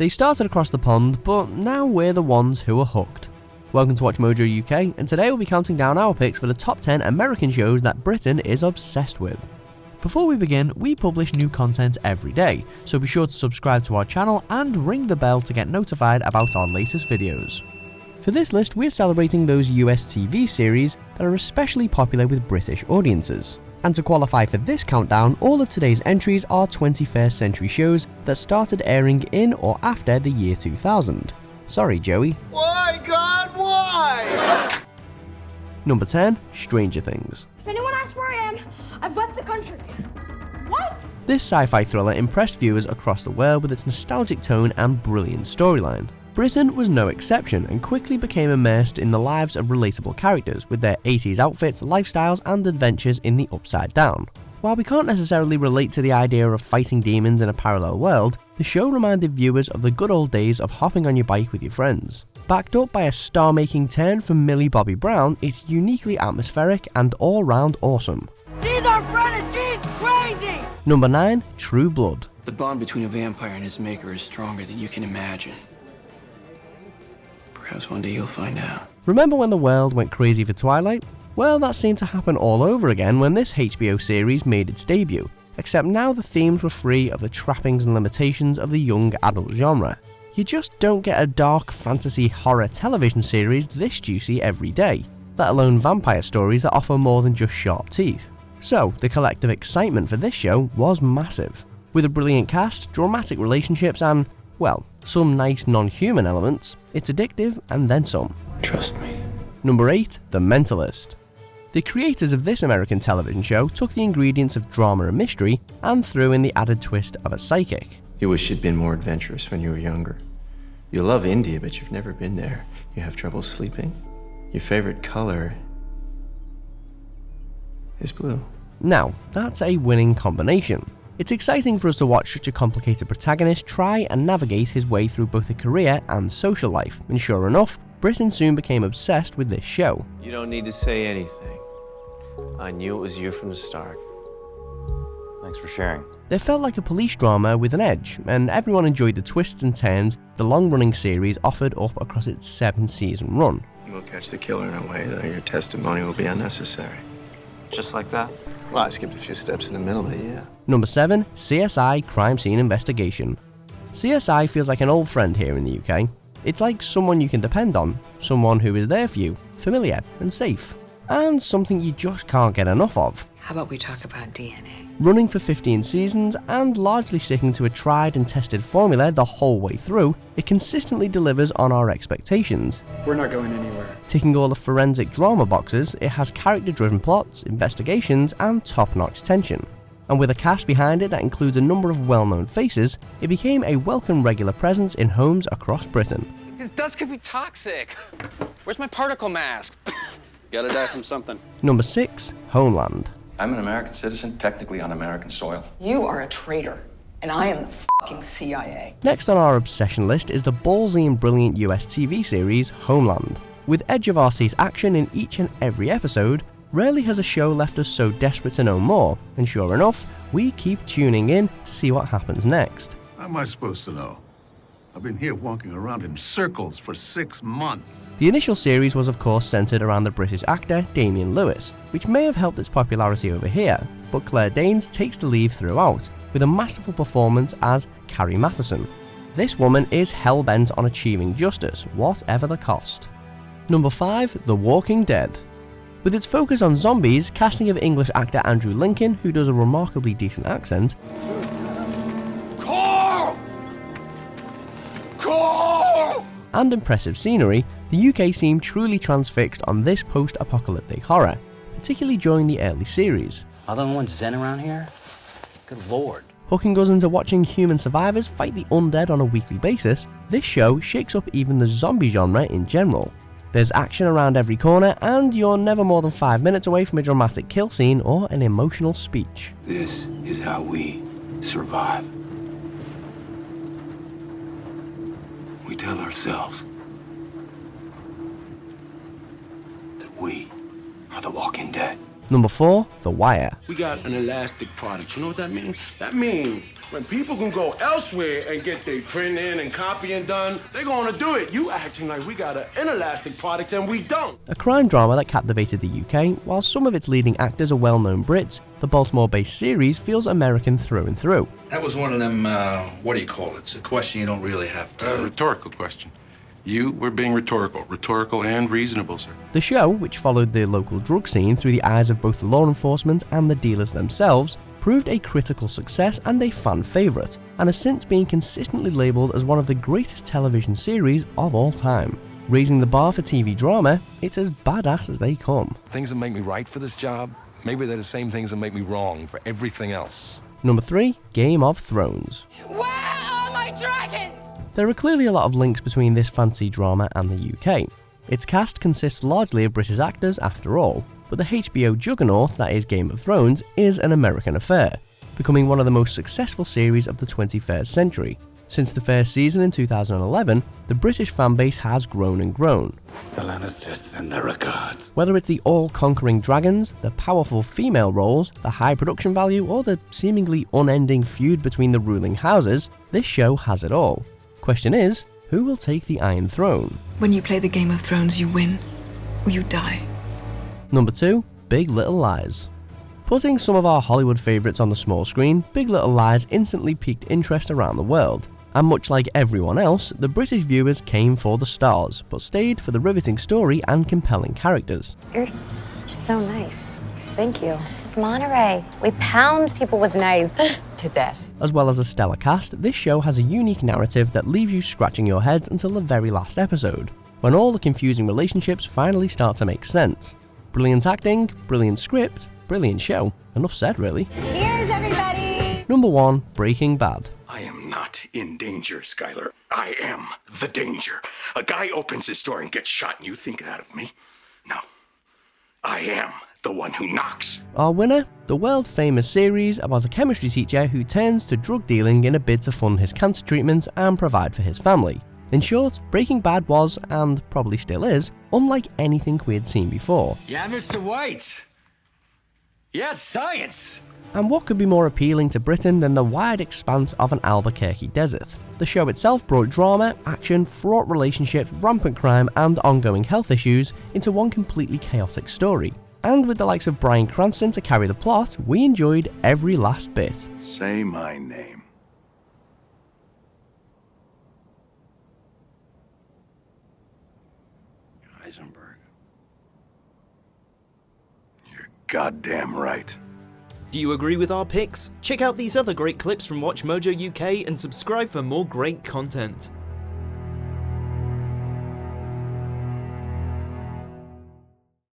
They started across the pond, but now we're the ones who are hooked. Welcome to Watch Mojo UK, and today we'll be counting down our picks for the top 10 American shows that Britain is obsessed with. Before we begin, we publish new content every day, so be sure to subscribe to our channel and ring the bell to get notified about our latest videos. For this list, we're celebrating those US TV series that are especially popular with British audiences. And to qualify for this countdown, all of today's entries are 21st century shows that started airing in or after the year 2000. Sorry, Joey. Why, God, why? Number 10, Stranger Things. If anyone asks where I am, I've left the country. What? This sci-fi thriller impressed viewers across the world with its nostalgic tone and brilliant storyline. Britain was no exception and quickly became immersed in the lives of relatable characters with their 80s outfits, lifestyles and adventures in the Upside Down. While we can't necessarily relate to the idea of fighting demons in a parallel world, the show reminded viewers of the good old days of hopping on your bike with your friends. Backed up by a star-making turn from Millie Bobby Brown, it's uniquely atmospheric and all-round awesome. She's our friend and she's crazy! Number 9, True Blood. The bond between a vampire and his maker is stronger than you can imagine. Perhaps one day you'll find out. Remember when the world went crazy for Twilight? Well, that seemed to happen all over again when this HBO series made its debut, except now the themes were free of the trappings and limitations of the young adult genre. You just don't get a dark fantasy horror television series this juicy every day, let alone vampire stories that offer more than just sharp teeth. So, the collective excitement for this show was massive. With a brilliant cast, dramatic relationships and, well, some nice non-human elements, it's addictive and then some. Trust me. Number 8, The Mentalist. The creators of this American television show took the ingredients of drama and mystery and threw in the added twist of a psychic. You wish you'd been more adventurous when you were younger. You love India, but you've never been there. You have trouble sleeping. Your favorite color is blue. Now, that's a winning combination. It's exciting for us to watch such a complicated protagonist try and navigate his way through both a career and social life, and sure enough, Britain soon became obsessed with this show. You don't need to say anything. I knew it was you from the start. Thanks for sharing. It felt like a police drama with an edge, and everyone enjoyed the twists and turns the long-running series offered up across its 7-season run. We'll catch the killer in a way that your testimony will be unnecessary. Just like that? Well, I skipped a few steps in the middle, but yeah. Number 7, CSI Crime Scene Investigation. CSI feels like an old friend here in the UK. It's like someone you can depend on, someone who is there for you, familiar and safe, and something you just can't get enough of. How about we talk about DNA? Running for 15 seasons and largely sticking to a tried and tested formula the whole way through, it consistently delivers on our expectations. We're not going anywhere. Ticking all the forensic drama boxes, it has character-driven plots, investigations, and top-notch tension. And with a cast behind it that includes a number of well-known faces, it became a welcome regular presence in homes across Britain. This dust could be toxic. Where's my particle mask? Gotta die from something. Number 6, Homeland. I'm an American citizen, technically on American soil. You are a traitor, and I am the fucking CIA. Next on our obsession list is the ballsy and brilliant US TV series Homeland. With edge-of-our-seat action in each and every episode, rarely has a show left us so desperate to know more, and sure enough, we keep tuning in to see what happens next. How am I supposed to know? I've been here walking around in circles for 6 months. The initial series was of course centred around the British actor Damian Lewis, which may have helped its popularity over here, but Claire Danes takes the lead throughout, with a masterful performance as Carrie Matheson. This woman is hell-bent on achieving justice, whatever the cost. Number 5, The Walking Dead. With its focus on zombies, casting of English actor Andrew Lincoln, who does a remarkably decent accent, and impressive scenery, the UK seemed truly transfixed on this post-apocalyptic horror, particularly during the early series. Are the only ones zen around here? Good lord. Hooking us into watching human survivors fight the undead on a weekly basis, this show shakes up even the zombie genre in general. There's action around every corner, and you're never more than 5 minutes away from a dramatic kill scene or an emotional speech. This is how we survive. We tell ourselves that we are the Walking Dead. Number 4, The Wire. We got an elastic product. You know what that means? That means when people can go elsewhere and get their printing and copying done, they're gonna do it. You acting like we got an inelastic product and we don't. A crime drama that captivated the UK, while some of its leading actors are well-known Brits, the Baltimore-based series feels American through and through. That was one of them, what do you call it? It's a question you don't really have to... Rhetorical question. You were being rhetorical and reasonable, sir. The show, which followed the local drug scene through the eyes of both the law enforcement and the dealers themselves, proved a critical success and a fan favourite, and has since been consistently labelled as one of the greatest television series of all time. Raising the bar for TV drama, it's as badass as they come. Things that make me right for this job, maybe they're the same things that make me wrong for everything else. Number 3, Game of Thrones. Where are my dragons? There are clearly a lot of links between this fantasy drama and the UK. Its cast consists largely of British actors after all, but the HBO juggernaut that is Game of Thrones is an American affair, becoming one of the most successful series of the 21st century. Since the first season in 2011, the British fanbase has grown and grown. The Lannisters send their regards. Whether it's the all-conquering dragons, the powerful female roles, the high production value, or the seemingly unending feud between the ruling houses, this show has it all. Question is, who will take the Iron Throne? When you play the Game of Thrones, you win, or you die. Number 2, Big Little Lies. Putting some of our Hollywood favourites on the small screen, Big Little Lies instantly piqued interest around the world. And much like everyone else, the British viewers came for the stars, but stayed for the riveting story and compelling characters. You're so nice. Thank you. This is Monterey. We pound people with knives to death. As well as a stellar cast, this show has a unique narrative that leaves you scratching your heads until the very last episode, when all the confusing relationships finally start to make sense. Brilliant acting, brilliant script, brilliant show. Enough said, really. Cheers, everybody! Number 1, Breaking Bad. I am not in danger, Skylar. I am the danger. A guy opens his door and gets shot, and you think that of me? No. I am the one who knocks. Our winner? The world-famous series about a chemistry teacher who turns to drug dealing in a bid to fund his cancer treatment and provide for his family. In short, Breaking Bad was, and probably still is, unlike anything we had seen before. Yeah, Mr. White. Yes, science. And what could be more appealing to Britain than the wide expanse of an Albuquerque desert? The show itself brought drama, action, fraught relationships, rampant crime, and ongoing health issues into one completely chaotic story. And with the likes of Bryan Cranston to carry the plot, we enjoyed every last bit. Say my name. Heisenberg. You're goddamn right. Do you agree with our picks? Check out these other great clips from WatchMojo UK and subscribe for more great content.